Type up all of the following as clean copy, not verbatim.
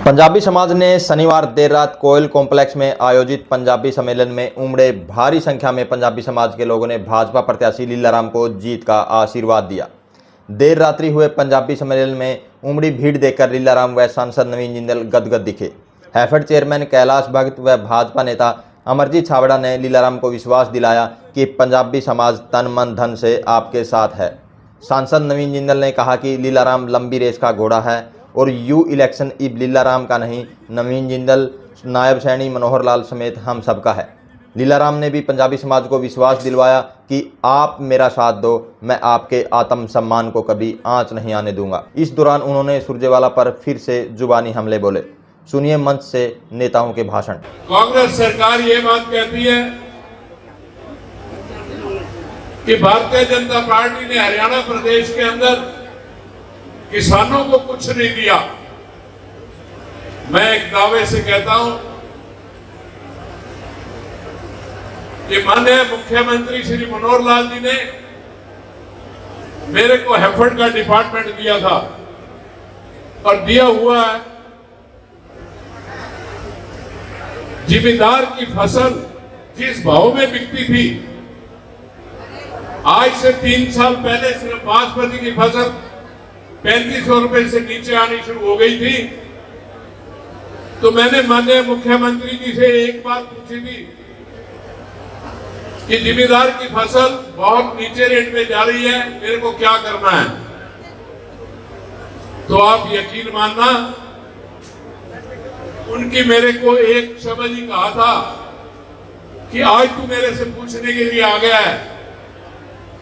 पंजाबी समाज ने शनिवार देर रात कोयल कॉम्प्लेक्स में आयोजित पंजाबी सम्मेलन में उमड़े भारी संख्या में पंजाबी समाज के लोगों ने भाजपा प्रत्याशी लीलाराम को जीत का आशीर्वाद दिया। देर रात्रि हुए पंजाबी सम्मेलन में उमड़ी भीड़ देखकर लीलाराम व सांसद नवीन जिंदल गदगद दिखे। हैफेड चेयरमैन कैलाश भगत व भाजपा नेता अमरजीत छाबड़ा ने लीलाराम को विश्वास दिलाया कि पंजाबी समाज तन मन धन से आपके साथ है। सांसद नवीन जिंदल ने कहा कि लीलाराम लंबी रेस का घोड़ा है और यू इलेक्शन इब लीलाराम का नहीं, नवीन जिंदल, नायब सैनी मनोहर लाल समेत हम सबका है। लीलाराम ने भी पंजाबी समाज को विश्वास दिलवाया कि आप मेरा साथ दो, मैं आपके आत्म सम्मान को कभी आंच नहीं आने दूंगा। इस दौरान उन्होंने सुरजेवाला पर फिर से जुबानी हमले बोले। सुनिए मंच से नेताओं के भाषण। कांग्रेस सरकार ये बात कहती है कि भारतीय जनता पार्टी ने हरियाणा प्रदेश के अंदर किसानों को कुछ नहीं दिया। मैं एक दावे से कहता हूं कि माननीय मुख्यमंत्री श्री मनोहर लाल जी ने मेरे को हैफेड का डिपार्टमेंट दिया था और दिया हुआ है। जिम्मेदार की फसल जिस भाव में बिकती थी, आज से 3 साल पहले सिर्फ बासमती की फसल 3500 रुपए से नीचे आनी शुरू हो गई थी। तो मैंने माननीय मुख्यमंत्री जी से एक बात पूछी थी कि जिम्मेदार की फसल बहुत नीचे रेट में जा रही है, मेरे को क्या करना है। तो आप यकीन मानना, उनकी मेरे को एक शब्द ही कहा था कि आज तू मेरे से पूछने के लिए आ गया है,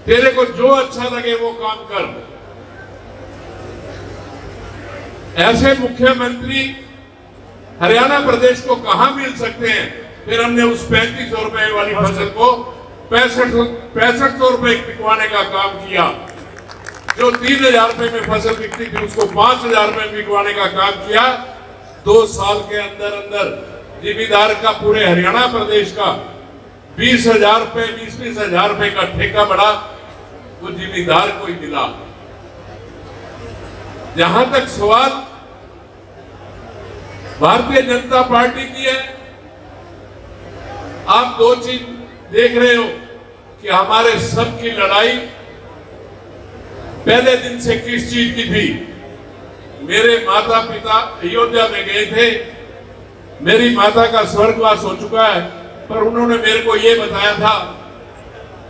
तेरे को जो अच्छा लगे वो काम कर। ऐसे मुख्यमंत्री हरियाणा प्रदेश को कहां मिल सकते हैं। फिर हमने उस 3500 रुपए वाली फसल को 6500 रुपए बिकवाने का काम किया। जो 3000 रुपए में फसल बिकती थी उसको 5000 रुपए बिकवाने का काम किया। 2 साल के अंदर अंदर जिम्मेदार का पूरे हरियाणा प्रदेश का 20,000 रुपए 20,000 रुपए का ठेका बढ़ा, वो जिम्मेदार को ही मिला। जहां तक सवाल भारतीय जनता पार्टी की है, आप 2 चीज देख रहे हो कि हमारे सबकी लड़ाई पहले दिन से किस चीज की थी। मेरे माता पिता अयोध्या में गए थे, मेरी माता का स्वर्गवास हो चुका है, पर उन्होंने मेरे को यह बताया था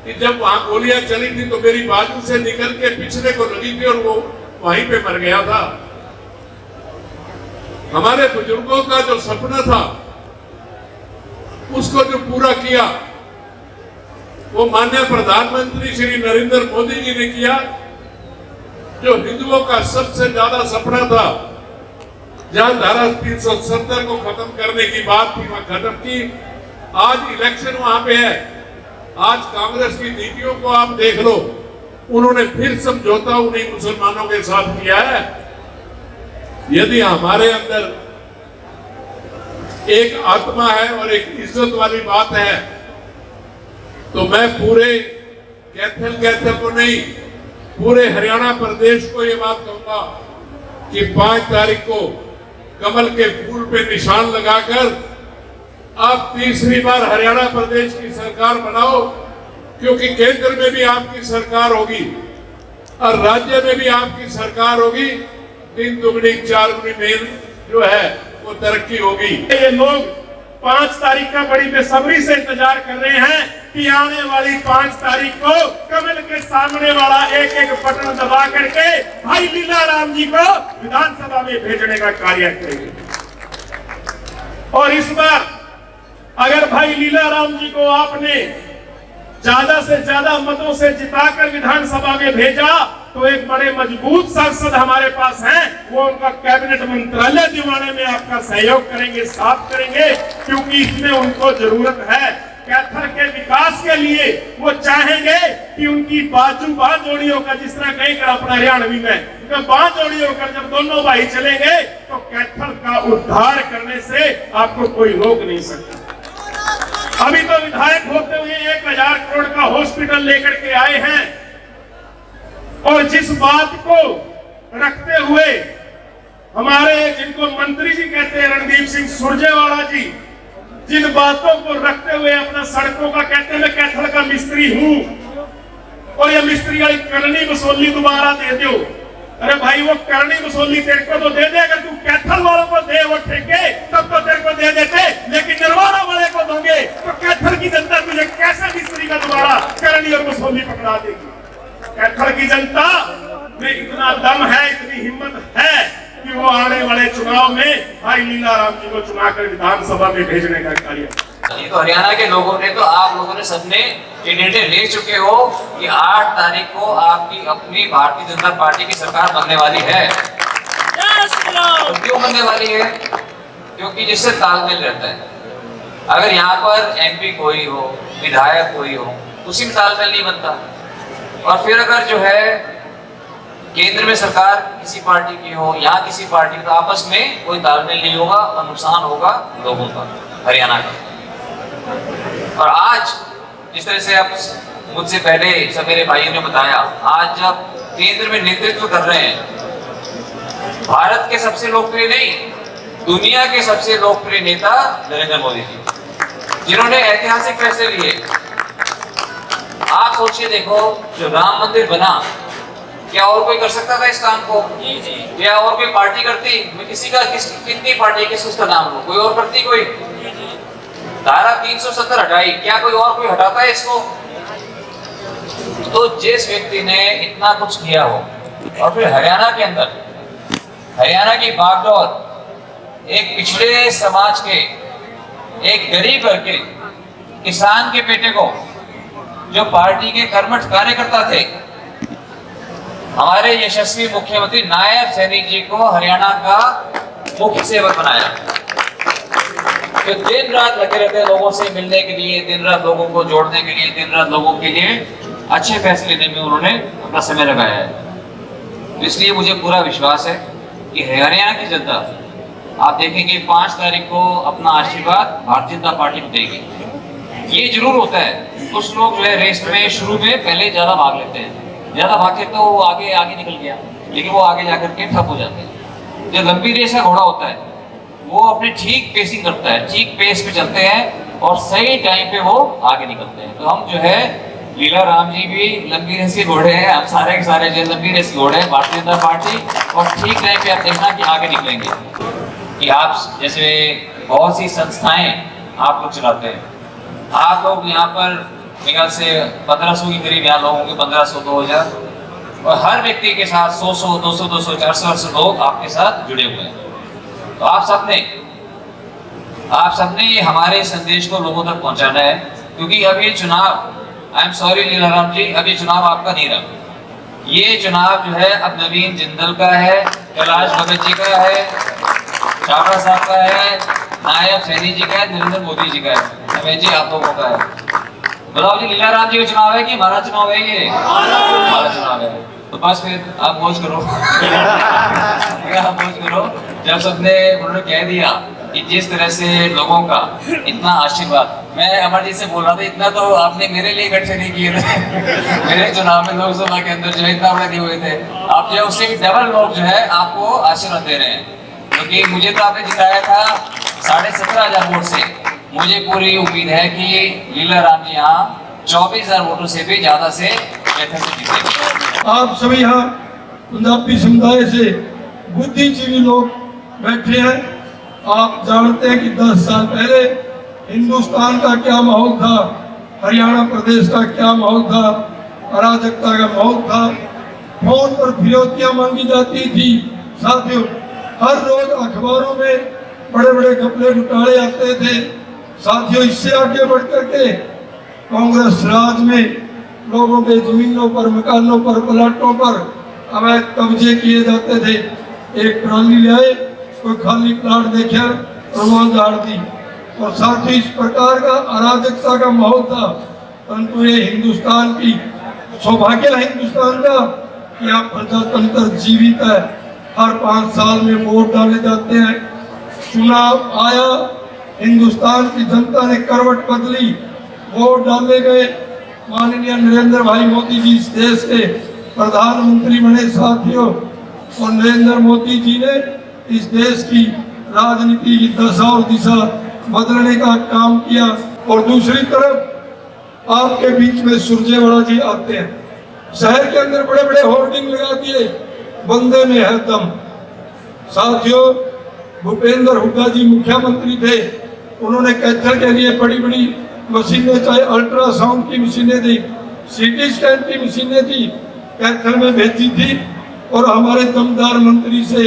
कि जब वहां गोलियां चली थी तो मेरी बाजू से निकल के पिछले को लगी थी और वो वहीं पे मर गया था। हमारे बुजुर्गों का जो सपना था उसको जो पूरा किया वो माननीय प्रधानमंत्री श्री नरेंद्र मोदी जी ने किया। जो हिंदुओं का सबसे ज्यादा सपना था, जहां धारा 370 को खत्म करने की बात थी, वहां खत्म की। आज इलेक्शन वहां पे है। आज कांग्रेस की नीतियों को आप देख लो, उन्होंने फिर समझौता उन्हीं मुसलमानों के साथ किया है। यदि हमारे अंदर एक आत्मा है और एक इज्जत वाली बात है, तो मैं पूरे कैथल को नहीं, पूरे हरियाणा प्रदेश को ये बात कहूंगा कि 5 तारीख को कमल के फूल पे निशान लगाकर आप तीसरी बार हरियाणा प्रदेश की सरकार बनाओ, क्योंकि केंद्र में भी आपकी सरकार होगी और राज्य में भी आपकी सरकार होगी। 3 दुगनी 4 गुनी मेल जो है वो तरक्की होगी। ये लोग 5 तारीख का बड़ी बेसब्री से इंतजार कर रहे हैं कि आने वाली 5 तारीख को कमल के सामने वाला एक बटन दबा करके भाई लीलाराम जी को विधानसभा में भेजने का कार्य करेंगे। और इस बार अगर भाई लीलाराम जी को आपने ज्यादा से ज्यादा मतों से जिताकर विधानसभा में भेजा तो एक बड़े मजबूत सांसद हमारे पास हैं, वो उनका कैबिनेट मंत्रालय दिवाने में आपका सहयोग करेंगे, साथ करेंगे, क्योंकि इसमें उनको जरूरत है। कैथल के विकास के लिए वो चाहेंगे कि उनकी बाजू बांह जोड़ी होकर, जिस तरह कहेंगे अपना हरियाणवी में बांह जोड़ी होकर जब दोनों भाई चलेंगे तो कैथल का उद्धार करने से आपको कोई रोक नहीं सकता। अभी तो विधायक होते हुए 1000 करोड़ का हॉस्पिटल लेकर के आए हैं और जिस बात को रखते हुए हमारे जिनको मंत्री जी कहते हैं रणदीप सिंह सुरजेवाला जी, जिन बातों को रखते हुए अपना सड़कों का कहते हैं मैं कैथल का मिस्त्री हूं और ये मिस्त्री वाली करनी मसोली दोबारा दे दो। अरे भाई वो करनी मसोली तेरे को तो दे दे, अगर तू कैथल वालों को दे वो ठेके तब तो तेरे को दे देते, लेकिन निर्वाणा वाले को दोगे तो कैथल की जनता तुझे कैसे मिस्त्री का दोबारा करनी और मसोली पकड़ा देगी। कैथल की जनता में इतना दम है, इतनी हिम्मत है कि वो आने वाले चुनाव में भाई लीलाराम जी को चुनाकर विधानसभा में भेजने का कार्य। ये तो हरियाणा के लोगों ने, तो आप लोगों ने सबने ये निर्णय ले चुके हो कि 8 तारीख को आपकी अपनी भारतीय जनता पार्टी की सरकार बनने वाली है। तो क्यों बनने वाली है? क्योंकि जिससे तालमेल रहता है। अगर यहाँ पर एमपी कोई हो, विधायक कोई हो, उसी में तालमेल नहीं बनता। और फिर अगर जो है केंद्र में सरकार किसी पार्टी की हो, यहाँ किसी पार्टी की, तो आपस में कोई तालमेल नहीं होगा और नुकसान होगा लोगों का, हरियाणा का। और आज जिस तरह से आप मुझसे पहले सब मेरे भाइयों ने बताया, आज जब केंद्र में नेतृत्व कर रहे हैं भारत के सबसे लोकप्रिय नहीं, दुनिया के सबसे लोकप्रिय नेता नरेंद्र मोदी जी, जिन्होंने ऐतिहासिक फैसले लिए। आप सोचिए, देखो जो राम मंदिर बना, क्या और कोई कर सकता था इस काम को? क्या और कोई पार्टी करती? मैं कितनी पार्टी, किसका नाम लो, कोई और करती? कोई धारा 370 हटाई, क्या कोई हटाता है इसको? तो जिस व्यक्ति ने इतना कुछ किया हो और फिर हरियाणा के अंदर, हरियाणा की बागडोर, एक पिछड़े समाज के, एक गरीब वर्ग के किसान के बेटे को, जो पार्टी के कर्मठ कार्यकर्ता थे, हमारे यशस्वी मुख्यमंत्री नायब सैनिक जी को हरियाणा का मुख्य सेवक बनाया। तो दिन रात लगे रहते हैं लोगों से मिलने के लिए, दिन रात लोगों को जोड़ने के लिए, दिन रात लोगों के लिए अच्छे फैसले लेने में उन्होंने अपना समय लगाया है। तो इसलिए मुझे पूरा विश्वास है कि हरियाणा की जनता, आप देखेंगे 5 तारीख को अपना आशीर्वाद भारतीय जनता पार्टी को देगी। ये जरूर होता है, कुछ लोग जो है रेस में शुरू में पहले ज्यादा भाग लेते हैं, ज्यादा भागते तो वो आगे निकल गया, लेकिन वो आगे जाकर के ठप हो जाते हैं। जो लंबी रेस का घोड़ा होता है वो अपने ठीक पेसिंग करता है, ठीक पेस पे चलते हैं और सही टाइम पे वो आगे निकलते हैं। तो हम जो है लीलाराम जी भी लंबी रेस के घोड़े हैं, हम सारे के सारे जो लंबी रेस के घोड़े हैं भारतीय जनता पार्टी, और ठीक टाइम पे आप देखना कि आगे निकलेंगे। कि आप जैसे बहुत सी संस्थाएं आप लोग चलाते हैं, आप लोग यहाँ पर निकाल से 1500 के करीब यहाँ लोग होंगे, 1500 2000, और हर व्यक्ति के साथ 100 200 200 400 लोग आपके साथ जुड़े हुए हैं। तो आप सबने हमारे संदेश को लोगों तक पहुंचाना है, क्योंकि अब ये चुनाव, आई एम सॉरी लीलाराम जी, अब ये चुनाव आपका नहीं रहा। ये चुनाव जो है अब नवीन जिंदल का है, कैलाश भगत जी का है, छाबड़ा साहब का है, नायब सैनी जी का है, नरेंद्र मोदी जी का है, रमेश जी आप लोगों का है। बताओ जी, लीलाराम जी का चुनाव है कि हमारा चुनाव है? ये हमारा चुनाव है। तो बस फिर आप मौज करो आप मौज करो। जब सबने उन्होंने कह दिया कि जिस तरह से लोगों का इतना आशीर्वाद, मैं अमरजीत से बोल रहा था, इतना तो आपने मेरे लिए इकट्ठे नहीं किए थे मेरे चुनाव में लोकसभा के अंदर जो है इतना बड़े दिए हुए थे, आप जो है उससे भी डबल लोग जो है आपको आशीर्वाद दे रहे हैं। क्योंकि मुझे तो आपने जिताया था 17,500 वोट से, मुझे पूरी उम्मीद है कि लीलाराम जी यहाँ 24,000 वोटों से भी ज्यादा से जीतेंगे। आप सभी यहाँ पंजाबी समुदाय से बुद्धिजीवी लोग बैठे हैं। आप जानते हैं कि 10 साल पहले हिंदुस्तान का क्या माहौल था, हरियाणा प्रदेश का क्या माहौल था, अराजकता का माहौल था। फोन पर फिरौतियां मांगी जाती थी। साथियों, हर रोज अखबारों में बड़े बड़े घपले घोटाले आते थे। साथियों, इससे आगे बढ़ करके कांग्रेस राज में लोगों के जमीनों पर, मकानों पर, प्लाटों पर अवैध कब्जे किए जाते थे। एक ट्रॉली लाए, कोई खाली प्लाट देखा और वहां झाड़ दी, और साथ ही इस प्रकार का अराजकता का माहौल था। परंतु ये हिंदुस्तान की सौभाग्य है हिंदुस्तान का कि यहाँ प्रजातंत्र जीवित है। हर 5 साल में वोट डाले जाते हैं। चुनाव आया, हिंदुस्तान की जनता ने करवट बदली, वोट डाले गए। माननीय नरेंद्र भाई मोदी जी इस देश के प्रधानमंत्री बने। साथियों, और नरेंद्र मोदी जी ने इस देश की राजनीति की दशा और दिशा बदलने का काम किया। और दूसरी तरफ आपके बीच में सुरजेवाला जी आते हैं, शहर के अंदर बड़े बड़े होर्डिंग लगा दिए, बंदे में है दम। साथियों, भूपेंद्र हुड्डा जी मुख्यमंत्री थे, उन्होंने कैंसर के लिए बड़ी बड़ी मशीनें, चाहे अल्ट्रासाउंड की मशीनें दी, सीटी स्कैन की मशीनें दी, कैंसर में भेजी थी। और हमारे दमदार मंत्री से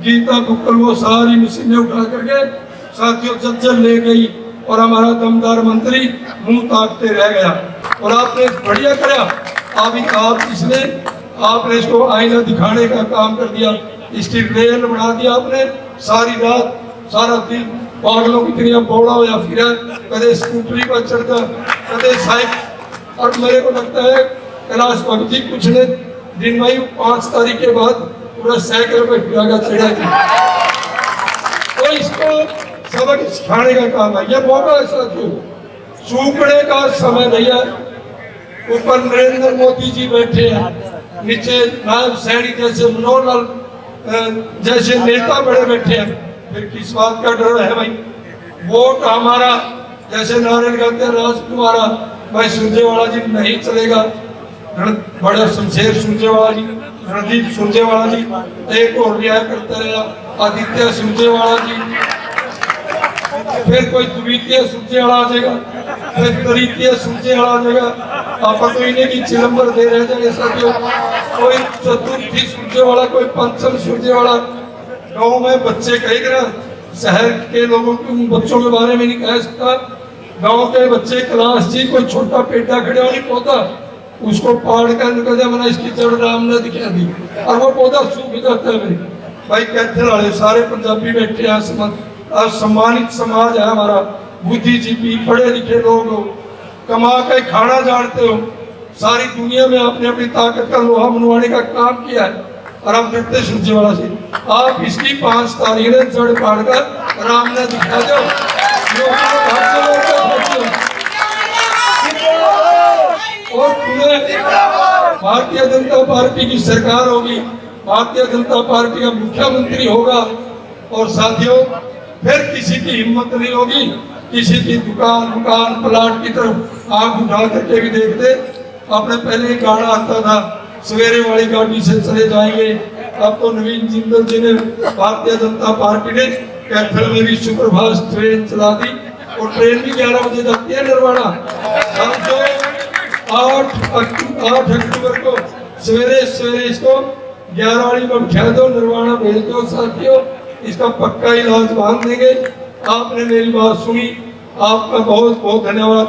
गीता बुक्कल वो सारी मशीनें उठा करके साथियों जज्जर ले गई और हमारा दमदार मंत्री मुंह ताकते रह गया। और आपने बढ़िया कराया, आपने इसको आईना दिखाने का काम कर दिया, इसकी रेल बना दिया आपने। सारी रात सारा दिन पागलों की तरह बौड़ा होया फिरा, कदे स्कूटरी पर चढ़ता, कदे साइकिल। और मेरे को लगता है कैलाश भगत कुछ ने दिन में 5 तारीख के बाद पूरा साइकिल पे फिरागा चढ़ा गया। तो इसको सबक सिखाने का काम है, यह मौका है साथियों, सूखने का समय नहीं है। ऊपर नरेंद्र मोदी जी बैठे हैं, नीचे नायब सैनी जैसे मनोहर जैसे नेता बड़े बैठे हैं, फिर किस बात का डर है भाई? वोट हमारा, जैसे नारायण गांधी राजकुमारा भाई सुरजेवाला जी नहीं चलेगा, बड़े शमशेर सुरजेवाला जी, रणदीप सुरजेवाला जी, एक और रिहा करता रहा आदित्य सुरजेवाला जी, फिर कोई द्वितीय सुरजेवाला आ जाएगा, फिर तृतीय सुरजेवाला आ जाएगा। आप तो इन्हें की चिलम्बर दे रहे थे साथियों, कोई चतुर्थी सुरजेवाला, कोई पंचम सुरजेवाला। गाँव में बच्चे कहेगा, शहर के लोगों के बच्चों के बारे में नहीं कह सकता। गाँव के बच्चे क्लास जी कोई छोटा पेटा खड़ा नहीं पौधा, उसको पाड़ कर निकल जाए, मैंने इसकी जड़ राम ने दिखा दी और वो पौधा सूख जाता है। भाई कैंसर वाले सारे पंजाबी बैठे हैं, सम्मानित समाज है हमारा, बुद्धिजीवी पढ़े लिखे लोग हो, कमा के खाना जानते हो, सारी दुनिया में आपने अपनी ताकत का लोहा मनवाने का काम किया है। और हम कहते सुरजेवाला से आप इसकी 5 तारीख ने जड़ पाड़ कर राम ने दिखा दो। और भारतीय जनता पार्टी की सरकार होगी, भारतीय जनता पार्टी का मुख्यमंत्री होगा। और साथियों, फिर किसी की हिम्मत नहीं होगी किसी की दुकान प्लाट की तरफ आग उठा करके भी देखते। आपने पहले गाना आता था, सवेरे वाली गाड़ी से चले जाएंगे। अब तो नवीन जिंदल जी ने, भारतीय जनता पार्टी ने कैथल में भी सुपरफास्ट ट्रेन चला दी और ट्रेन भी 11 बजे जाती है नरवाड़ा। 8 अक्टूबर को सवेरे इसको 11 वाली में बिठा दो, नरवाड़ा भेज दो साथियों, इसका पक्का इलाज बांध देंगे। आपने मेरी बात सुनी, आपका बहुत बहुत धन्यवाद।